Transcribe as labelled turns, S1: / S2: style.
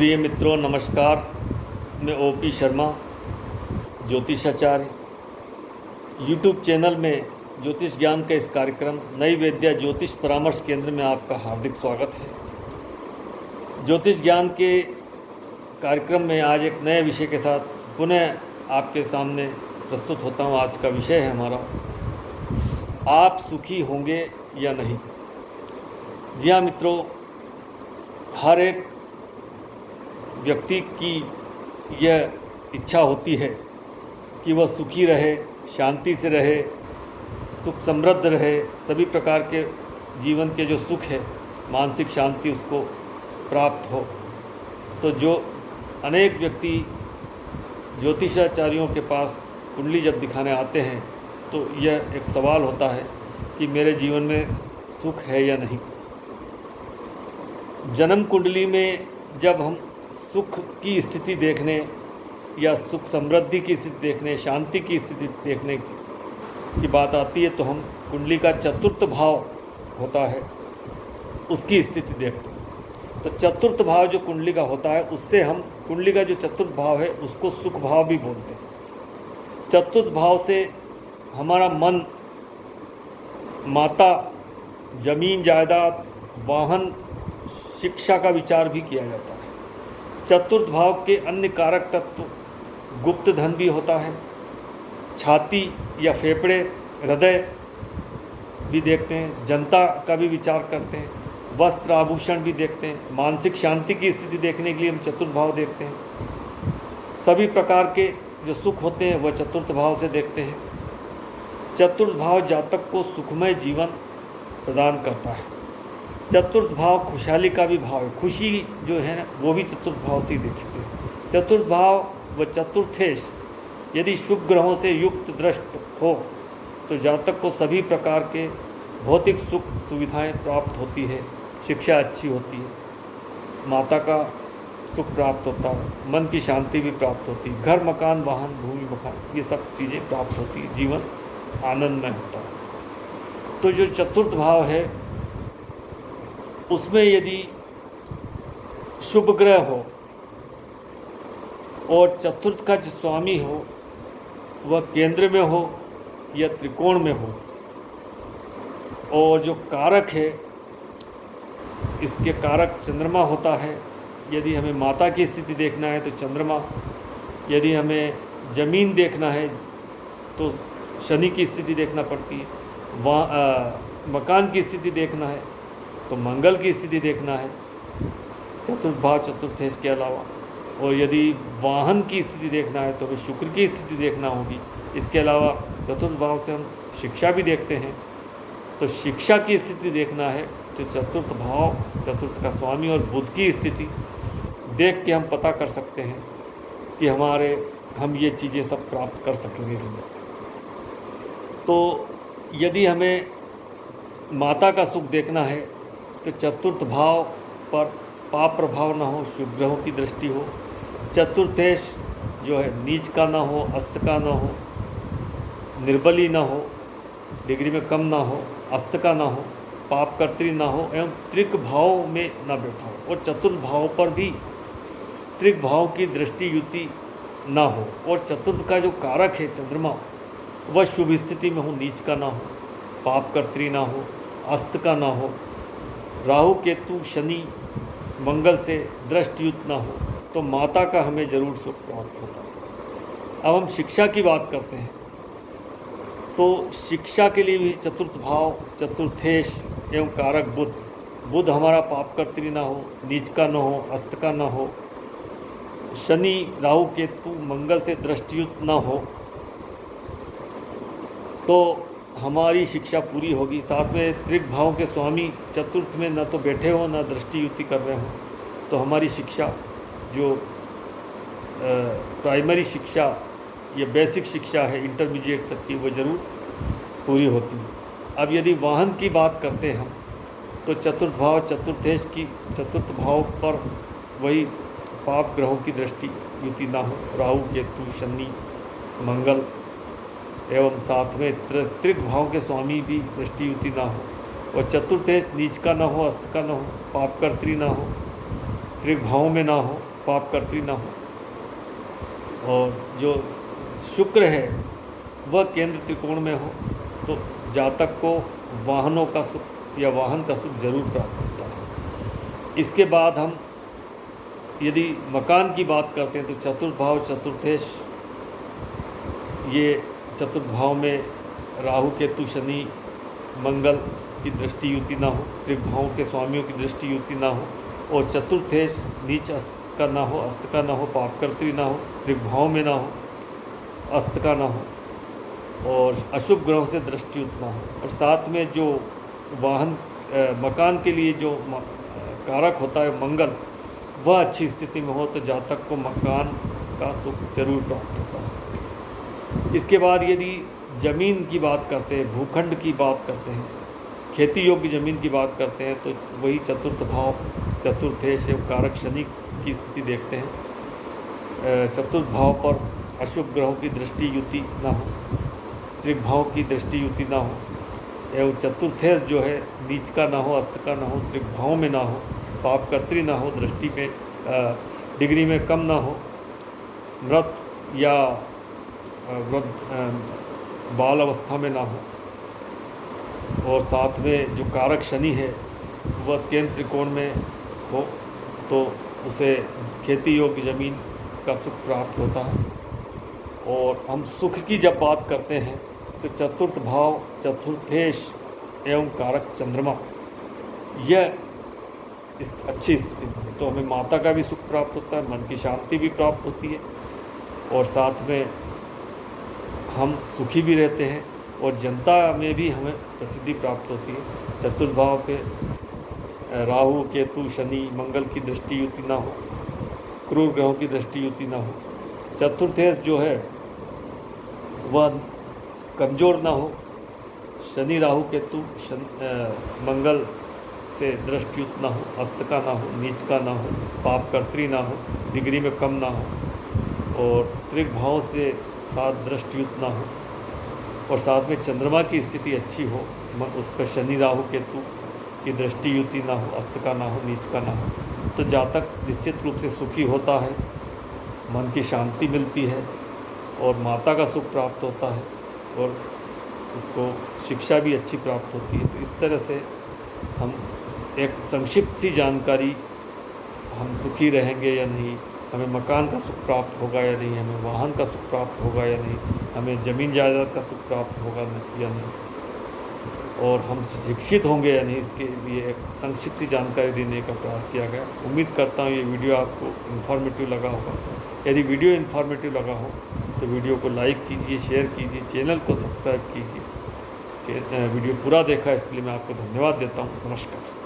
S1: प्रिय मित्रों नमस्कार। मैं ओपी शर्मा ज्योतिषाचार्य यूट्यूब चैनल में ज्योतिष ज्ञान का इस कार्यक्रम नई वेद्या ज्योतिष परामर्श केंद्र में आपका हार्दिक स्वागत है। ज्योतिष ज्ञान के कार्यक्रम में आज एक नए विषय के साथ पुनः आपके सामने प्रस्तुत होता हूँ। आज का विषय है हमारा, आप सुखी होंगे या नहीं। जी हाँ मित्रों, हर एक व्यक्ति की यह इच्छा होती है कि वह सुखी रहे, शांति से रहे, सुख समृद्ध रहे, सभी प्रकार के जीवन के जो सुख है, मानसिक शांति उसको प्राप्त हो। तो जो अनेक व्यक्ति ज्योतिषाचार्यों के पास कुंडली जब दिखाने आते हैं तो यह एक सवाल होता है कि मेरे जीवन में सुख है या नहीं। जन्म कुंडली में जब हम सुख की स्थिति देखने या सुख समृद्धि की स्थिति देखने, शांति की स्थिति देखने की बात आती है तो हम कुंडली का चतुर्थ भाव होता है उसकी स्थिति देखते हैं। तो चतुर्थ भाव जो कुंडली का होता है उससे हम कुंडली का जो चतुर्थ भाव है उसको सुख भाव भी बोलते हैं। चतुर्थ भाव से हमारा मन, माता, जमीन जायदाद, वाहन, शिक्षा का विचार भी किया जाता है। चतुर्थ भाव के अन्य कारक तत्व गुप्त धन भी होता है, छाती या फेफड़े, हृदय भी देखते हैं, जनता का भी विचार करते हैं, वस्त्र आभूषण भी देखते हैं, मानसिक शांति की स्थिति देखने के लिए हम चतुर्थ भाव देखते हैं। सभी प्रकार के जो सुख होते हैं वह चतुर्थ भाव से देखते हैं। चतुर्थ भाव जातक को सुखमय जीवन प्रदान करता है। चतुर्थ भाव खुशहाली का भी भाव है, खुशी जो है ना वो भी चतुर्थ भाव से ही देखते हैं। चतुर्थ भाव व चतुर्थेश यदि शुभ ग्रहों से युक्त दृष्ट हो तो जातक को सभी प्रकार के भौतिक सुख सुविधाएं प्राप्त होती है, शिक्षा अच्छी होती है, माता का सुख प्राप्त होता है, मन की शांति भी प्राप्त होती है, घर मकान वाहन भूमि मकान ये सब चीज़ें प्राप्त होती है, जीवन आनंदमय होता है। तो जो चतुर्थ भाव है उसमें यदि शुभ ग्रह हो और चतुर्थ का जो स्वामी हो वह केंद्र में हो या त्रिकोण में हो, और जो कारक है इसके कारक चंद्रमा होता है। यदि हमें माता की स्थिति देखना है तो चंद्रमा, यदि हमें जमीन देखना है तो शनि की स्थिति देखना पड़ती है, मकान की स्थिति देखना है तो मंगल की स्थिति देखना है चतुर्थ भाव चतुर्थेश के अलावा, और यदि वाहन की स्थिति देखना है तो हमें शुक्र की स्थिति देखना होगी। इसके अलावा चतुर्थ भाव से हम शिक्षा भी देखते हैं, तो शिक्षा की स्थिति देखना है तो चतुर्थ भाव चतुर्थ का स्वामी और बुध की स्थिति देख के हम पता कर सकते हैं कि हम ये चीज़ें सब प्राप्त कर सकेंगे कि नहीं। तो यदि हमें माता का सुख देखना है तो चतुर्थ भाव पर पाप प्रभाव ना हो, शुभ ग्रहों की दृष्टि हो, चतुर्थेश जो है नीच का ना हो, अस्त का ना हो, निर्बली ना हो, डिग्री में कम ना हो, अस्त का ना हो, पाप कर्त्री ना हो, एवं त्रिक भाव में ना बैठा हो, और चतुर्थ भाव पर भी त्रिक भाव की दृष्टि युति ना हो, और चतुर्थ का जो कारक है चंद्रमा वह शुभ स्थिति में हो, नीच का ना हो, पाप कर्त्री ना हो, अस्त का ना हो, राहु केतु शनि मंगल से दृष्टियुक्त ना हो, तो माता का हमें जरूर सुख प्राप्त होता है। अब हम शिक्षा की बात करते हैं तो शिक्षा के लिए भी चतुर्थ भाव चतुर्थेश एवं कारक बुध हमारा पाप कर्त्री ना हो, नीच का ना हो, अस्त का ना हो, शनि राहु केतु मंगल से दृष्टियुक्त ना हो तो हमारी शिक्षा पूरी होगी। साथ में त्रिक भाव के स्वामी चतुर्थ में न तो बैठे हो न दृष्टि युति कर रहे हो, तो हमारी शिक्षा जो प्राइमरी शिक्षा या बेसिक शिक्षा है इंटरमीडिएट तक की, वो ज़रूर पूरी होती है। अब यदि वाहन की बात करते हैं हम तो चतुर्थ भाव चतुर्थेश की चतुर्थ भाव पर वही पाप ग्रहों की दृष्टि युति ना हो, राहु केतु शनि मंगल एवं साथ में त्रिक भाव के स्वामी भी दृष्टि युति ना हो, और चतुर्थेश नीच का ना हो, अस्त का ना हो, पाप कर्त्री ना हो, त्रिभाव में ना हो, पाप कर्त्री ना हो, और जो शुक्र है वह केंद्र त्रिकोण में हो, तो जातक को वाहनों का सुख या वाहन का सुख जरूर प्राप्त होता है। इसके बाद हम यदि मकान की बात करते हैं तो चतुर्थ भाव चतुर्थेश, ये चतुर्थ भाव में राहु केतु शनि मंगल की दृष्टि युति ना हो, त्रिभावों के स्वामियों की दृष्टि युति ना हो, और चतुर्थेश नीच अस्त का ना हो, अस्त का ना हो, पाप कर्त्री ना हो, त्रिभाव में ना हो, अस्त का ना हो, और अशुभ ग्रहों से दृष्टियुत ना हो, और साथ में जो वाहन मकान के लिए जो कारक होता है मंगल, वह अच्छी स्थिति में हो, तो जातक को मकान का सुख जरूर प्राप्त होता है। इसके बाद यदि ज़मीन की बात करते हैं, भूखंड की बात करते हैं, खेती योग्य ज़मीन की बात करते हैं, तो वही चतुर्थ भाव चतुर्थेश एवं कारक शनि की स्थिति देखते हैं। चतुर्थ भाव पर अशुभ ग्रहों की दृष्टि युति ना हो, त्रिभाव की दृष्टि युति ना हो, एवं चतुर्थेश जो है नीच का ना हो, अस्त का ना हो, त्रिभाव में ना हो, पाप कर्त्री ना हो, दृष्टि में डिग्री में कम ना हो, मृत या वृद्ध बाल अवस्था में ना हो, और साथ में जो कारक शनि है वह केंद्र त्रिकोण में हो, तो उसे खेती योग्य ज़मीन का सुख प्राप्त होता है। और हम सुख की जब बात करते हैं तो चतुर्थ भाव चतुर्थेश एवं कारक चंद्रमा, यह अच्छी स्थिति में, तो हमें माता का भी सुख प्राप्त होता है, मन की शांति भी प्राप्त होती है, और साथ में हम सुखी भी रहते हैं, और जनता में भी हमें प्रसिद्धि प्राप्त होती है। चतुर्थ भाव पे राहु केतु शनि मंगल की दृष्टि युति ना हो, क्रूर ग्रहों की दृष्टि युति ना हो, चतुर्थेश जो है वह कमज़ोर ना हो, शनि राहु केतु मंगल से दृष्टियुत ना हो, अस्त का ना हो, नीच का ना हो, पाप कर्त्री ना हो, डिग्री में कम ना हो, और त्रिभाव से साथ दृष्टियुत ना हो, और साथ में चंद्रमा की स्थिति अच्छी हो, उस पर शनि राहु केतु की दृष्टि युति ना हो, अस्त का ना हो, नीच का ना हो, तो जातक निश्चित रूप से सुखी होता है, मन की शांति मिलती है, और माता का सुख प्राप्त होता है, और उसको शिक्षा भी अच्छी प्राप्त होती है। तो इस तरह से हम एक संक्षिप्त सी जानकारी, हम सुखी रहेंगे या नहीं, हमें मकान का सुख प्राप्त होगा या नहीं, हमें वाहन का सुख प्राप्त होगा या नहीं, हमें ज़मीन जायदाद का सुख प्राप्त होगा या नहीं, और हम शिक्षित होंगे या नहीं, इसके लिए एक संक्षिप्त सी जानकारी देने का प्रयास किया गया। उम्मीद करता हूँ ये वीडियो आपको इन्फॉर्मेटिव लगा होगा। यदि वीडियो इन्फॉर्मेटिव लगा हो तो वीडियो को लाइक कीजिए, शेयर कीजिए, चैनल को सब्सक्राइब कीजिए। वीडियो पूरा देखा इसके लिए मैं आपको धन्यवाद देता हूँ। नमस्कार।